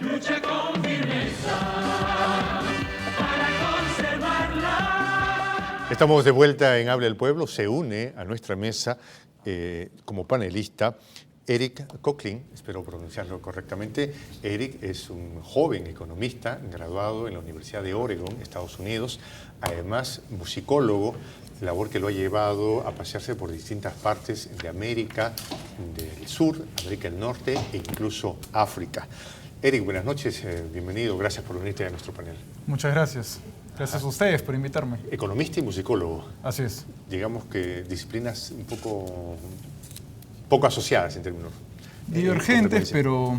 lucha con firmeza para conservarla. Estamos de vuelta en Habla el Pueblo. Se une a nuestra mesa como panelista Eric Cochrane, espero pronunciarlo correctamente. Eric es un joven economista graduado en la Universidad de Oregon, Estados Unidos, además musicólogo, labor que lo ha llevado a pasearse por distintas partes de América del Sur, América del Norte e incluso África. Eric, buenas noches, bienvenido, gracias por unirte a nuestro panel. Muchas gracias. Gracias a ustedes por invitarme. Economista y musicólogo. Así es. Digamos que disciplinas un poco asociadas en términos divergentes, pero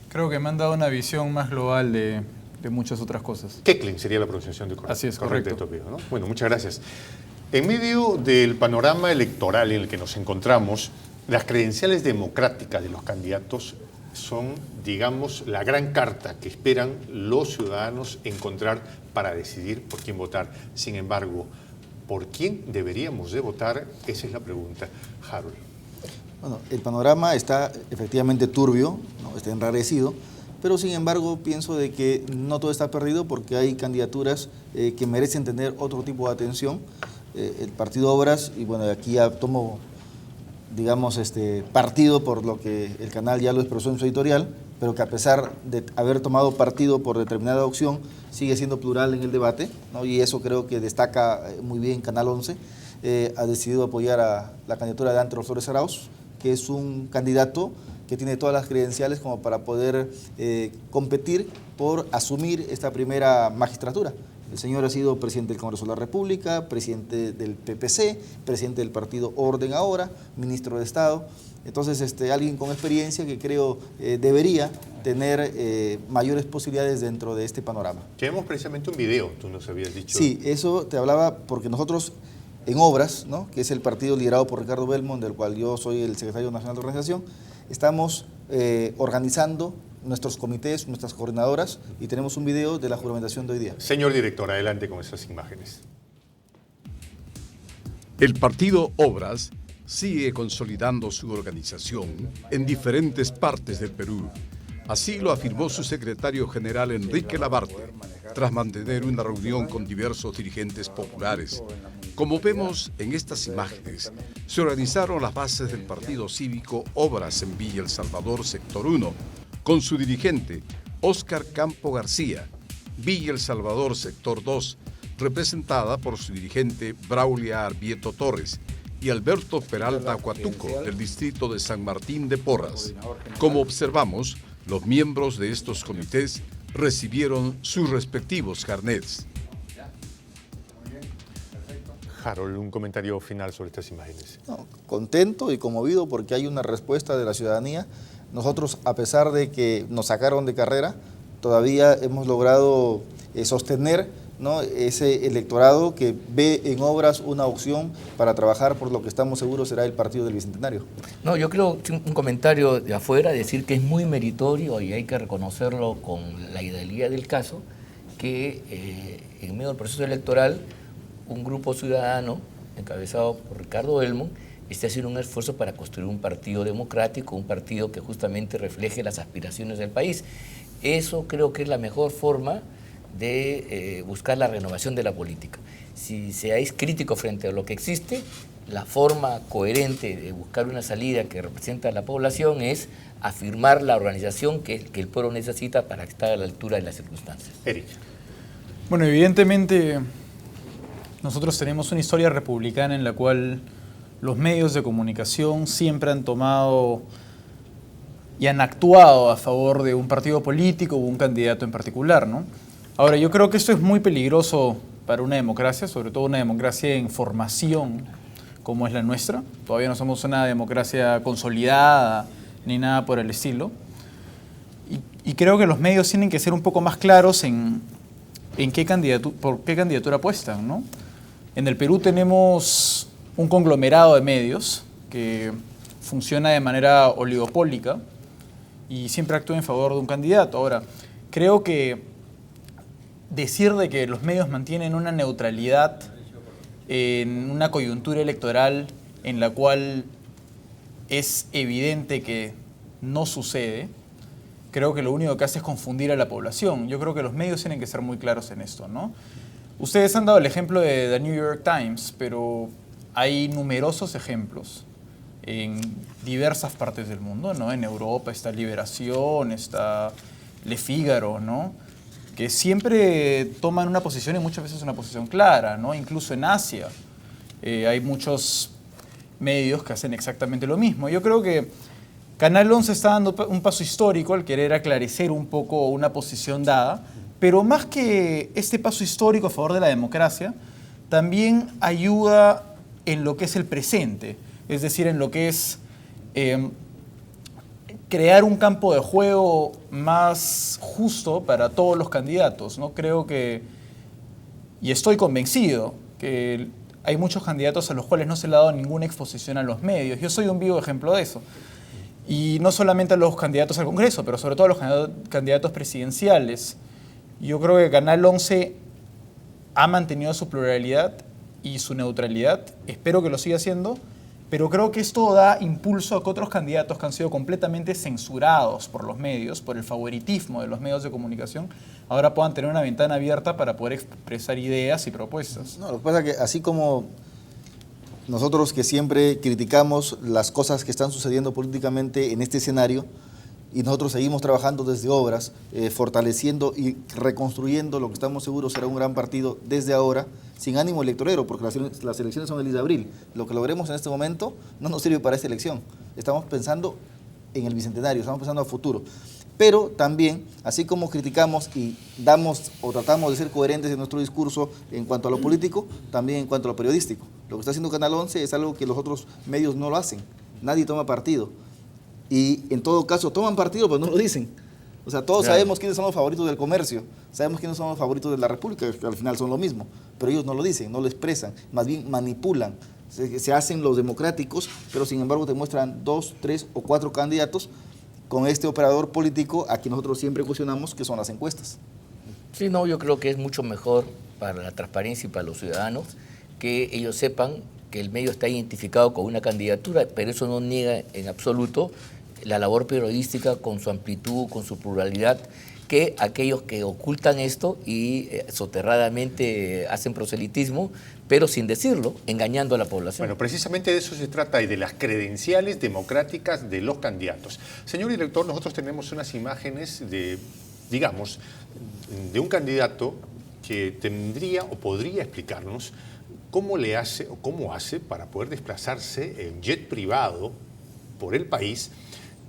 creo que me han dado una visión más global de muchas otras cosas. Cochrane sería la pronunciación de Así es, correcto. de tu apellido, ¿no? Bueno, muchas gracias. En medio del panorama electoral en el que nos encontramos, las credenciales democráticas de los candidatos son, digamos, la gran carta que esperan los ciudadanos encontrar para decidir por quién votar. Sin embargo, ¿por quién deberíamos de votar? Esa es la pregunta. Harold. Bueno, el panorama está efectivamente turbio, ¿no? Está enrarecido, pero sin embargo pienso de que no todo está perdido porque hay candidaturas que merecen tener otro tipo de atención. El Partido Obras, y bueno, aquí ya tomo, digamos, partido por lo que el canal ya lo expresó en su editorial, pero que a pesar de haber tomado partido por determinada opción, sigue siendo plural en el debate, ¿no? Y eso creo que destaca muy bien Canal 11. Ha decidido apoyar a la candidatura de Antero Flores Arauz, que es un candidato que tiene todas las credenciales como para poder competir por asumir esta primera magistratura. El señor ha sido presidente del Congreso de la República, presidente del PPC, presidente del partido Orden Ahora, ministro de Estado. Entonces, alguien con experiencia que creo debería tener mayores posibilidades dentro de este panorama. Tenemos precisamente un video, tú nos habías dicho. Sí, eso te hablaba porque nosotros en Obras, ¿no?, que es el partido liderado por Ricardo Belmont, del cual yo soy el secretario nacional de organización, estamos organizando nuestros comités, nuestras coordinadoras, y tenemos un video de la juramentación de hoy día. Señor director, adelante con esas imágenes. El partido Obras sigue consolidando su organización en diferentes partes del Perú. Así lo afirmó su secretario general Enrique Labarte, tras mantener una reunión con diversos dirigentes populares. Como vemos en estas imágenes, se organizaron las bases del partido cívico Obras en Villa El Salvador, Sector 1, con su dirigente Óscar Campo García, Villa El Salvador, Sector 2, representada por su dirigente Braulia Arbieto Torres, y Alberto Peralta Acuatuco, del distrito de San Martín de Porras. Como observamos, los miembros de estos comités recibieron sus respectivos carnets. Harold, un comentario final sobre estas imágenes. No, contento y conmovido porque hay una respuesta de la ciudadanía. Nosotros, a pesar de que nos sacaron de carrera, todavía hemos logrado sostener, ¿no?, ese electorado que ve en Obras una opción para trabajar por lo que estamos seguros será el Partido del Bicentenario. No, yo creo que un comentario de afuera, decir que es muy meritorio y hay que reconocerlo con la idealidad del caso, que en medio del proceso electoral un grupo ciudadano encabezado por Ricardo Belmont esté haciendo un esfuerzo para construir un partido democrático, un partido que justamente refleje las aspiraciones del país. Eso creo que es la mejor forma de buscar la renovación de la política. Si seáis críticos frente a lo que existe, la forma coherente de buscar una salida que representa a la población es afirmar la organización que el pueblo necesita para estar a la altura de las circunstancias. Eric. Bueno, evidentemente nosotros tenemos una historia republicana en la cual los medios de comunicación siempre han tomado y han actuado a favor de un partido político o un candidato en particular, ¿no? Ahora, yo creo que esto es muy peligroso para una democracia, sobre todo una democracia en formación como es la nuestra. Todavía no somos una democracia consolidada ni nada por el estilo. Y creo que los medios tienen que ser un poco más claros en por qué candidatura apuestan, ¿no? En el Perú tenemos un conglomerado de medios que funciona de manera oligopólica y siempre actúa en favor de un candidato. Ahora, creo que decir de que los medios mantienen una neutralidad en una coyuntura electoral en la cual es evidente que no sucede, creo que lo único que hace es confundir a la población. Yo creo que los medios tienen que ser muy claros en esto, ¿no? Ustedes han dado el ejemplo de The New York Times, pero hay numerosos ejemplos en diversas partes del mundo, ¿no? En Europa está Liberación, está Le Figaro, ¿no? Que siempre toman una posición y muchas veces una posición clara, ¿no? Incluso en Asia hay muchos medios que hacen exactamente lo mismo. Yo creo que Canal 11 está dando un paso histórico al querer aclarecer un poco una posición dada, pero más que este paso histórico a favor de la democracia, también ayuda en lo que es el presente, es decir, en lo que es crear un campo de juego más justo para todos los candidatos, ¿no? Creo que, y estoy convencido, que hay muchos candidatos a los cuales no se le ha dado ninguna exposición a los medios. Yo soy un vivo ejemplo de eso. Y no solamente a los candidatos al Congreso, pero sobre todo a los candidatos presidenciales. Yo creo que Canal 11 ha mantenido su pluralidad y su neutralidad. Espero que lo siga haciendo, pero creo que esto da impulso a que otros candidatos que han sido completamente censurados por los medios, por el favoritismo de los medios de comunicación, ahora puedan tener una ventana abierta para poder expresar ideas y propuestas. No, lo que pasa es que así como nosotros que siempre criticamos las cosas que están sucediendo políticamente en este escenario, y nosotros seguimos trabajando desde Obras, fortaleciendo y reconstruyendo lo que estamos seguros será un gran partido desde ahora, sin ánimo electorero, porque las elecciones son el 10 de abril. Lo que logremos en este momento no nos sirve para esta elección. Estamos pensando en el Bicentenario, estamos pensando a futuro. Pero también, así como criticamos y damos o tratamos de ser coherentes en nuestro discurso en cuanto a lo político, también en cuanto a lo periodístico. Lo que está haciendo Canal 11 es algo que los otros medios no lo hacen. Nadie toma partido. Y en todo caso toman partido, pero no lo dicen. O sea, todos sabemos quiénes son los favoritos del comercio, sabemos quiénes son los favoritos de la República, que al final son lo mismo, pero ellos no lo dicen, no lo expresan, más bien manipulan. Se hacen los democráticos, pero sin embargo te muestran 2, 3 o 4 candidatos con este operador político a quien nosotros siempre cuestionamos, que son las encuestas. Sí, no, yo creo que es mucho mejor para la transparencia y para los ciudadanos que ellos sepan que el medio está identificado con una candidatura, pero eso no niega en absoluto la labor periodística con su amplitud, con su pluralidad, que aquellos que ocultan esto y soterradamente hacen proselitismo, pero sin decirlo, engañando a la población. Bueno, precisamente de eso se trata y de las credenciales democráticas de los candidatos. Señor director, nosotros tenemos unas imágenes de, digamos, de un candidato que tendría o podría explicarnos cómo le hace o cómo hace para poder desplazarse en jet privado por el país.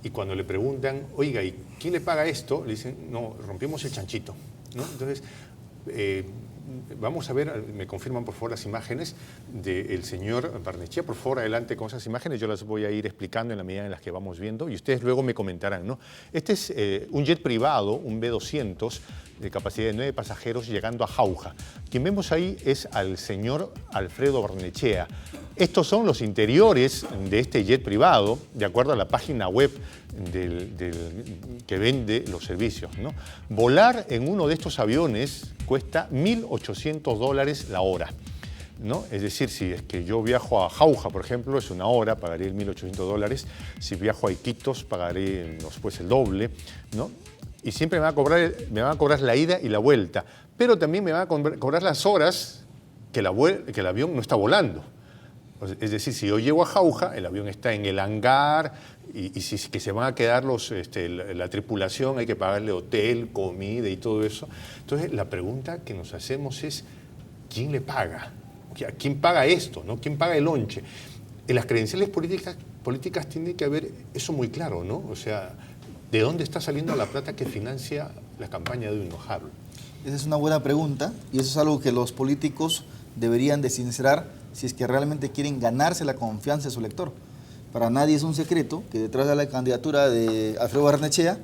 Y cuando le preguntan, oiga, ¿y quién le paga esto? Le dicen, no, rompimos el chanchito, ¿no? Entonces, vamos a ver, me confirman por favor las imágenes del señor Barnechea. Por favor, adelante con esas imágenes, yo las voy a ir explicando en la medida en las que vamos viendo y ustedes luego me comentarán, ¿no? Este es un jet privado, un B200, de capacidad de 9 pasajeros llegando a Jauja. Quien vemos ahí es al señor Alfredo Barnechea. Estos son los interiores de este jet privado, de acuerdo a la página web que vende los servicios, ¿no? Volar en uno de estos aviones cuesta $1.800 la hora, ¿no? Es decir, si es que yo viajo a Jauja, por ejemplo, es una hora, pagaré el $1.800. Si viajo a Iquitos, pagaré pues, el doble, ¿no? Y siempre me van a cobrar la ida y la vuelta, pero también me van a cobrar las horas que el avión no está volando. Es decir, si yo llego a Jauja, el avión está en el hangar y si que se van a quedar la tripulación, hay que pagarle hotel, comida y todo eso. Entonces, la pregunta que nos hacemos es, ¿quién le paga? ¿Quién paga esto, ¿no? ¿Quién paga el lonche? En las credenciales políticas tiene que haber eso muy claro, ¿no? O sea, ¿de dónde está saliendo la plata que financia la campaña de Edwin Hojablo? Esa es una buena pregunta y eso es algo que los políticos deberían de sincerar si es que realmente quieren ganarse la confianza de su elector. Para nadie es un secreto que detrás de la candidatura de Alfredo Barnechea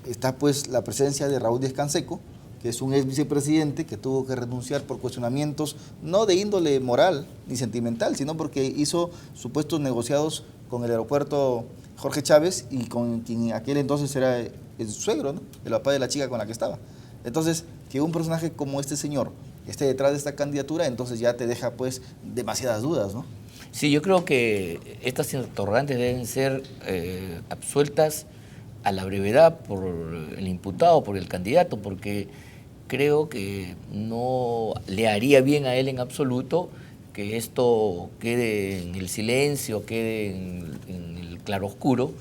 está pues la presencia de Raúl Díaz-Canseco, que es un ex vicepresidente que tuvo que renunciar por cuestionamientos no de índole moral ni sentimental, sino porque hizo supuestos negociados con el aeropuerto Jorge Chávez y con quien en aquel entonces era el suegro, ¿no? El papá de la chica con la que estaba. Entonces, que un personaje como este señor esté detrás de esta candidatura, entonces ya te deja pues demasiadas dudas, ¿no? Sí, yo creo que estas interrogantes deben ser absueltas a la brevedad por el imputado, por el candidato, porque creo que no le haría bien a él en absoluto que esto quede en el silencio, quede en el claroscuro,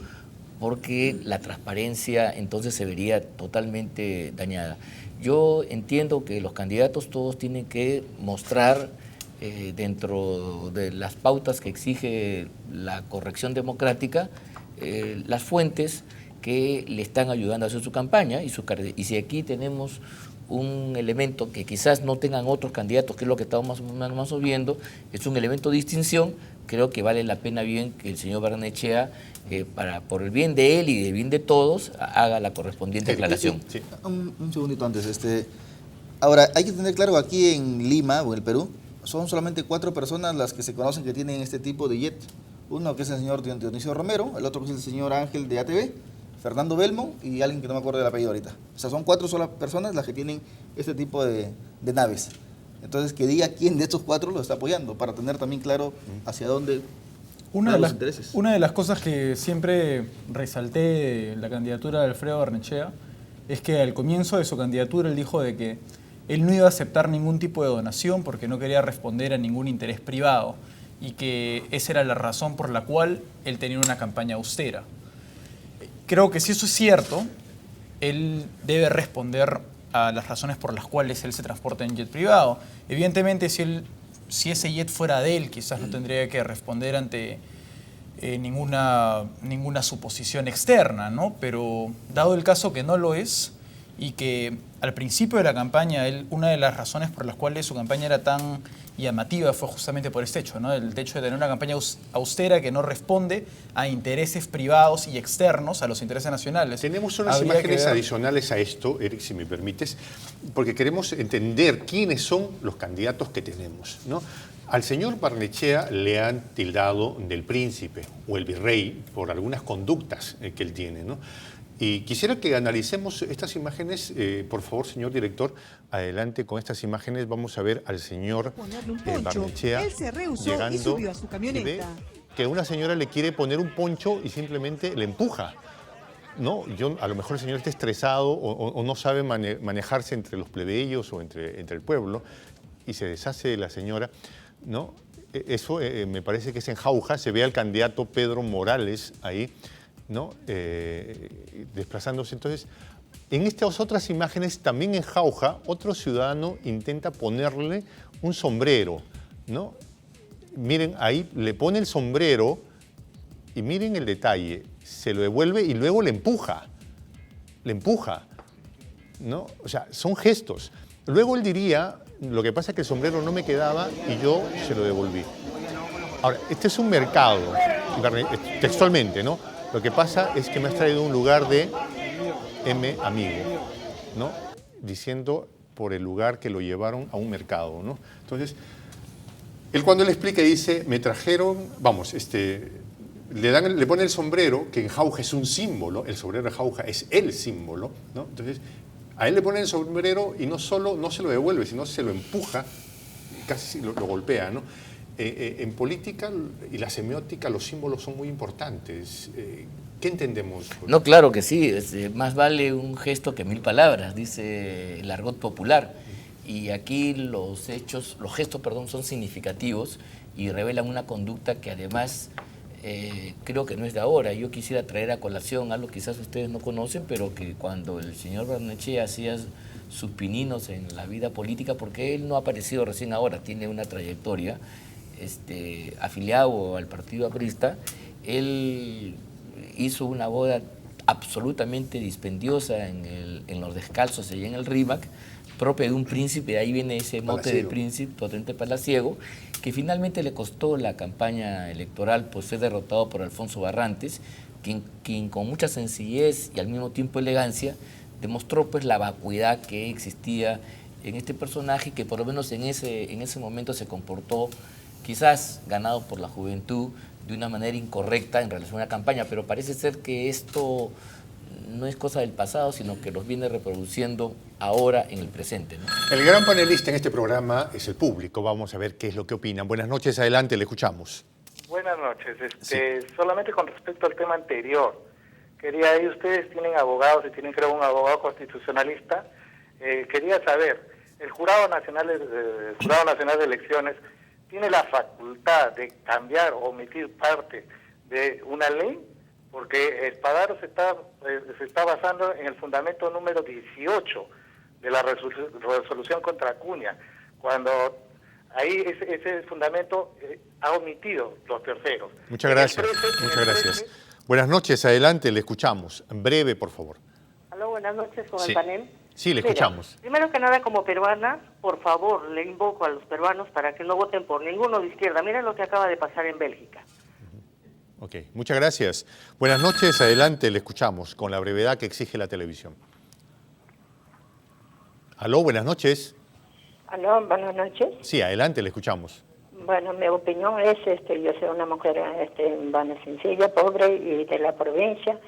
porque la transparencia entonces se vería totalmente dañada. Yo entiendo que los candidatos todos tienen que mostrar dentro de las pautas que exige la corrección democrática las fuentes que le están ayudando a hacer su campaña y si aquí tenemos un elemento que quizás no tengan otros candidatos, que es lo que estamos más viendo, es un elemento de distinción, creo que vale la pena bien que el señor Barnechea, por el bien de él y del bien de todos, haga la correspondiente aclaración. Sí. Un segundito antes. Ahora, hay que tener claro que aquí en Lima o en el Perú, son solamente 4 personas las que se conocen que tienen este tipo de jet. Uno que es el señor Dionisio Romero, el otro que es el señor Ángel de ATV, Fernando Belmo y alguien que no me acuerdo del apellido ahorita. O sea, son 4 solas personas las que tienen este tipo de naves. Entonces, que diga quién de estos 4 lo está apoyando, para tener también claro hacia dónde Una van de, los intereses. una de las cosas que siempre resalté de la candidatura de Alfredo Barnechea es que al comienzo de su candidatura él dijo de que él no iba a aceptar ningún tipo de donación porque no quería responder a ningún interés privado y que esa era la razón por la cual él tenía una campaña austera. Creo que si eso es cierto, él debe responder a las razones por las cuales él se transporta en jet privado. Evidentemente, si ese jet fuera de él, quizás no tendría que responder ante ninguna suposición externa, ¿no? Pero dado el caso que no lo es y que al principio de la campaña, una de las razones por las cuales su campaña era tan llamativa fue justamente por este hecho, ¿no? El hecho de tener una campaña austera que no responde a intereses privados y externos, a los intereses nacionales. Tenemos unas imágenes adicionales a esto, Eric, si me permites, porque queremos entender quiénes son los candidatos que tenemos, ¿no? Al señor Barnechea le han tildado del príncipe o el virrey por algunas conductas que él tiene, ¿no? Y quisiera que analicemos estas imágenes, por favor, señor director, adelante con estas imágenes. Vamos a ver al señor Barnechea Él se rehusó llegando y subió a su camioneta. y ve que una señora le quiere poner un poncho y simplemente le empuja. No, a lo mejor el señor está estresado o no sabe manejarse entre los plebeyos o entre el pueblo y se deshace de la señora, ¿no? Eso me parece que es en Jauja, se ve al candidato Pedro Morales ahí, ¿no? Desplazándose. Entonces, en estas otras imágenes, también en Jauja, otro ciudadano intenta ponerle un sombrero, ¿no? Miren, ahí le pone el sombrero y miren el detalle, se lo devuelve y luego le empuja, ¿no? O sea, son gestos. Luego él diría, lo que pasa es que el sombrero no me quedaba y yo se lo devolví. Ahora, este es un mercado, textualmente, ¿no? Lo que pasa es que me has traído un lugar de M amigo, ¿no? Diciendo por el lugar que lo llevaron a un mercado, ¿no? Entonces, él cuando le explica dice, me trajeron, vamos, le pone el sombrero, que en Jauja es un símbolo, el sombrero de Jauja es el símbolo, ¿no? Entonces, a él le pone el sombrero y no solo no se lo devuelve, sino se lo empuja, casi lo golpea, ¿no? En política y la semiótica los símbolos son muy importantes. ¿Qué entendemos? No, claro que sí. Más vale un gesto que 1000 palabras, dice el argot popular. Y aquí los gestos, son significativos y revelan una conducta que además creo que no es de ahora. Yo quisiera traer a colación algo que quizás ustedes no conocen, pero que cuando el señor Barnechea hacía sus pininos en la vida política, porque él no ha aparecido recién ahora, tiene una trayectoria, afiliado al Partido Aprista, él hizo una boda absolutamente dispendiosa en los Descalzos, allá en el RIMAC, propia de un príncipe, ahí viene ese mote de príncipe, totalmente palaciego, que finalmente le costó la campaña electoral, pues fue derrotado por Alfonso Barrantes, quien con mucha sencillez y al mismo tiempo elegancia demostró pues la vacuidad que existía en este personaje, que por lo menos en ese momento se comportó quizás ganado por la juventud de una manera incorrecta en relación a la campaña, pero parece ser que esto no es cosa del pasado, sino que los viene reproduciendo ahora en el presente, ¿no? El gran panelista en este programa es el público. Vamos a ver qué es lo que opinan. Buenas noches, adelante, le escuchamos. Buenas noches. Sí. Solamente con respecto al tema anterior, Quería, ahí ustedes tienen abogados y tienen, creo, un abogado constitucionalista. Quería saber, el Jurado Nacional de Elecciones tiene la facultad de cambiar o omitir parte de una ley, porque Espadaro se está basando en el fundamento número 18 de la resolución contra Acuña, cuando ahí ese fundamento ha omitido los terceros. Muchas gracias, muchas gracias. Buenas noches, adelante, le escuchamos. En breve, por favor. Aló, buenas noches con Sí. el panel. Sí, le escuchamos. Mira, primero que nada, como peruana, por favor, le invoco a los peruanos para que no voten por ninguno de izquierda. Miren lo que acaba de pasar en Bélgica. Ok, muchas gracias. Buenas noches, adelante, le escuchamos, con la brevedad que exige la televisión. Aló, buenas noches. Aló, buenas noches. Sí, adelante, le escuchamos. Bueno, mi opinión es, yo soy una mujer bueno, sencilla, pobre y de la provincia.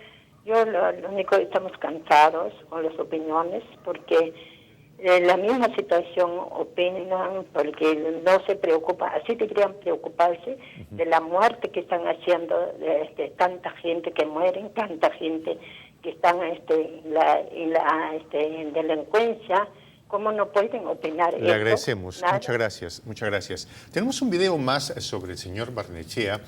Yo lo único que estamos cansados con las opiniones porque la misma situación opinan porque no se preocupan, así deberían preocuparse de la muerte que están haciendo, de tanta gente que mueren, tanta gente que están en delincuencia. ¿Cómo no pueden opinar? Le agradecemos, muchas gracias, muchas gracias. Tenemos un video más sobre el señor Barnechea,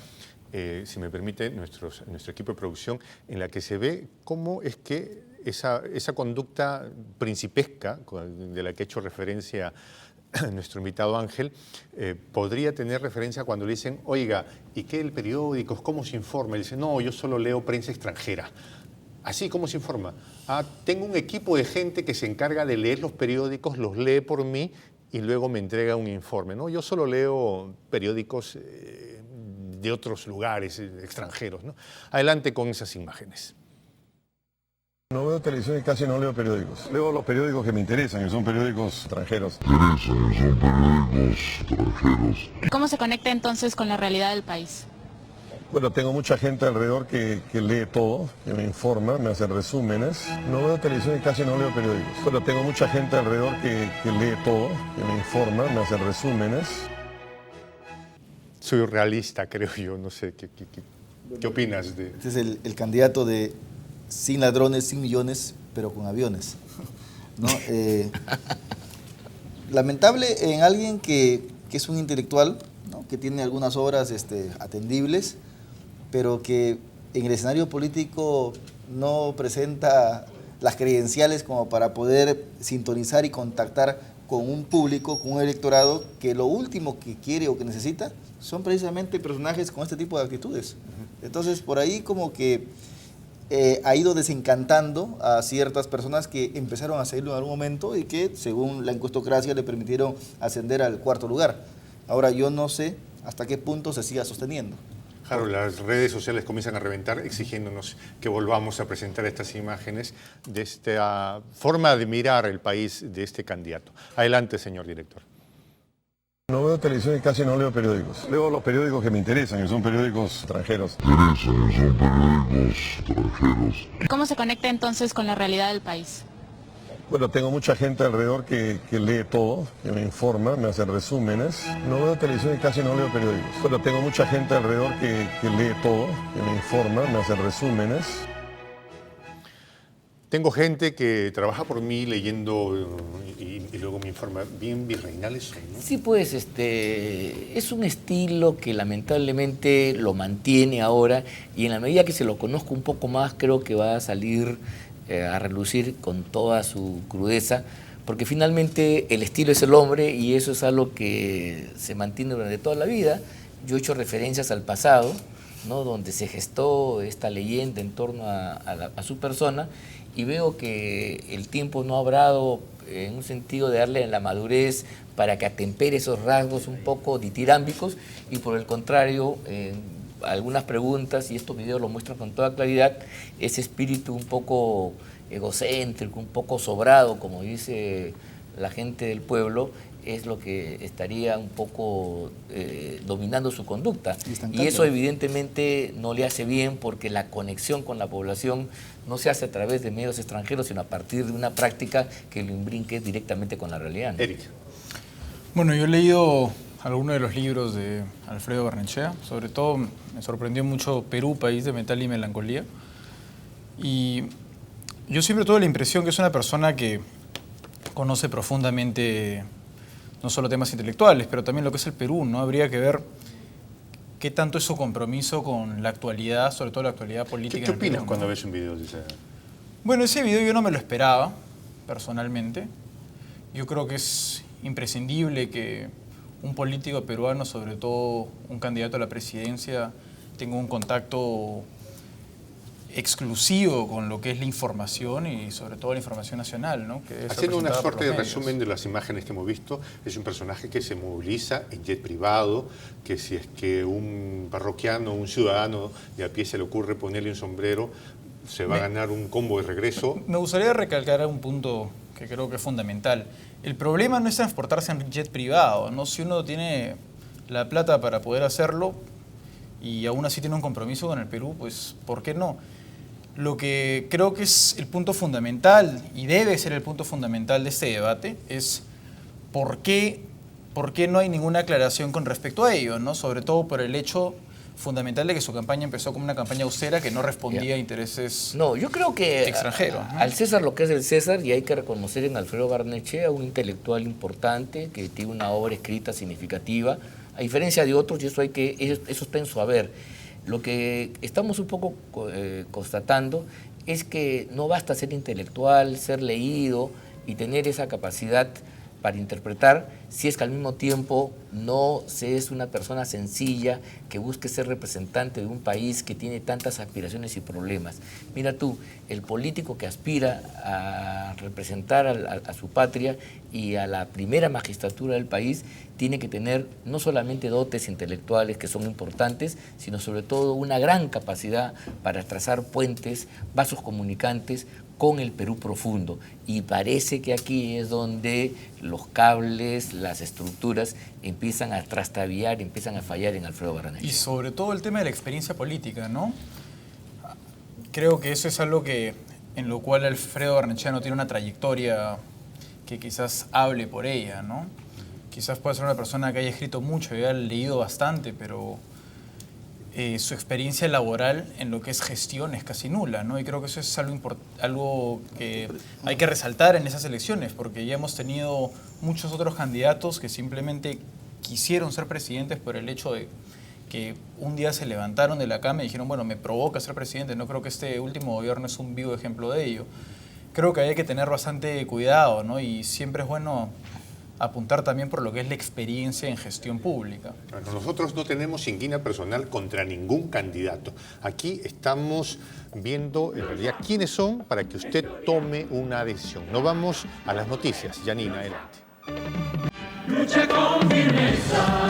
si me permite, nuestro equipo de producción, en la que se ve cómo es que esa conducta principesca, de la que ha hecho referencia nuestro invitado Ángel, podría tener referencia cuando le dicen, oiga, ¿y qué el periódico? ¿Cómo se informa? Él dice, no, yo solo leo prensa extranjera. Así, ¿cómo se informa? Tengo un equipo de gente que se encarga de leer los periódicos, los lee por mí y luego me entrega un informe, ¿no? Yo solo leo periódicos de otros lugares, extranjeros, ¿no? Adelante con esas imágenes. No veo televisión y casi no leo periódicos. Leo los periódicos que me interesan, que son periódicos extranjeros. ¿Cómo se conecta entonces con la realidad del país? Bueno, tengo mucha gente alrededor que lee todo, que me informa, me hace resúmenes. No veo televisión y casi no leo periódicos. Bueno, tengo mucha gente alrededor que lee todo, que me informa, me hace resúmenes. Soy realista, creo yo, no sé, ¿qué opinas de...? Este es el candidato de sin ladrones, sin millones, pero con aviones, ¿no? Lamentable en alguien que es un intelectual, ¿no? Que tiene algunas obras atendibles, pero que en el escenario político no presenta las credenciales como para poder sintonizar y contactar con un público, con un electorado, que lo último que quiere o que necesita son precisamente personajes con este tipo de actitudes. Entonces, por ahí como que ha ido desencantando a ciertas personas que empezaron a seguirlo en algún momento y que, según la encuestocracia, le permitieron ascender al 4º lugar. Ahora, yo no sé hasta qué punto se siga sosteniendo. Claro, las redes sociales comienzan a reventar exigiéndonos que volvamos a presentar estas imágenes de esta forma de mirar el país de este candidato. Adelante, señor director. No veo televisión y casi no leo periódicos. Leo los periódicos que me interesan, que son periódicos extranjeros. ¿Cómo se conecta entonces con la realidad del país? Bueno, tengo mucha gente alrededor que lee todo, que me informa, me hace resúmenes. No veo televisión y casi no leo periódicos. Bueno, tengo mucha gente alrededor que lee todo, que me informa, me hace resúmenes. Tengo gente que trabaja por mí leyendo y luego me informa. Bien virreinales son, ¿no? Sí, pues es un estilo que lamentablemente lo mantiene ahora y en la medida que se lo conozca un poco más creo que va a salir a relucir con toda su crudeza, porque finalmente el estilo es el hombre y eso es algo que se mantiene durante toda la vida. Yo he hecho referencias al pasado, ¿no? Donde se gestó esta leyenda en torno a su persona y veo que el tiempo no ha obrado en un sentido de darle la madurez para que atempere esos rasgos un poco ditirámbicos y por el contrario, algunas preguntas, y estos videos lo muestran con toda claridad, ese espíritu un poco egocéntrico, un poco sobrado, como dice la gente del pueblo, es lo que estaría un poco dominando su conducta. Y eso evidentemente no le hace bien porque la conexión con la población no se hace a través de medios extranjeros, sino a partir de una práctica que lo imbrinque directamente con la realidad, ¿no? Eric. Bueno, yo he leído algunos de los libros de Alfredo Barnechea, sobre todo me sorprendió mucho Perú, país de metal y melancolía. Y yo siempre tuve la impresión que es una persona que conoce profundamente no solo temas intelectuales, pero también lo que es el Perú, ¿no? Habría que ver qué tanto es su compromiso con la actualidad, sobre todo la actualidad política. ¿Qué en el Perú, opinas ¿no? cuando ves un video de ese? Bueno, ese video yo no me lo esperaba, personalmente. Yo creo que es imprescindible que un político peruano, sobre todo un candidato a la presidencia, tenga un contacto exclusivo con lo que es la información y sobre todo la información nacional, ¿no? Que es Haciendo una representada por suerte de los medios. resumen de las imágenes que hemos visto, es un personaje que se moviliza en jet privado, que si es que un parroquiano, un ciudadano de a pie se le ocurre ponerle un sombrero, se va a ganar un combo de regreso. Me gustaría recalcar un punto que creo que es fundamental. El problema no es transportarse en jet privado, ¿no? Si uno tiene la plata para poder hacerlo y aún así tiene un compromiso con el Perú, pues ¿por qué no? Lo que creo que es el punto fundamental y debe ser el punto fundamental de este debate es por qué no hay ninguna aclaración con respecto a ello, ¿no? Sobre todo por el hecho fundamental de que su campaña empezó como una campaña austera que no respondía a intereses No, yo creo que extranjeros, ¿no? Al César lo que es el César, y hay que reconocer en Alfredo Barnechea un intelectual importante que tiene una obra escrita significativa, a diferencia de otros, y eso está en su haber. Lo que estamos un poco constatando es que no basta ser intelectual, ser leído y tener esa capacidad para interpretar, si es que al mismo tiempo no se es una persona sencilla que busque ser representante de un país que tiene tantas aspiraciones y problemas. Mira tú, el político que aspira a representar a su patria y a la primera magistratura del país tiene que tener no solamente dotes intelectuales que son importantes, sino sobre todo una gran capacidad para trazar puentes, vasos comunicantes con el Perú profundo. Y parece que aquí es donde los cables, las estructuras empiezan a trastabillar, empiezan a fallar en Alfredo Barnechea. Y sobre todo el tema de la experiencia política, ¿no? Creo que eso es algo en lo cual Alfredo Barnechea no tiene una trayectoria que quizás hable por ella, ¿no? Quizás puede ser una persona que haya escrito mucho y haya leído bastante, pero su experiencia laboral en lo que es gestión es casi nula, ¿no? Y creo que eso es algo que hay que resaltar en esas elecciones, porque ya hemos tenido muchos otros candidatos que simplemente quisieron ser presidentes por el hecho de que un día se levantaron de la cama y dijeron, bueno, me provoca ser presidente. No creo que este último gobierno es un vivo ejemplo de ello. Creo que hay que tener bastante cuidado, ¿no? Y siempre es bueno apuntar también por lo que es la experiencia en gestión pública. Bueno, nosotros no tenemos inquina personal contra ningún candidato. Aquí estamos viendo en realidad quiénes son para que usted tome una decisión. Nos vamos a las noticias. Janina, adelante. Lucha con firmeza.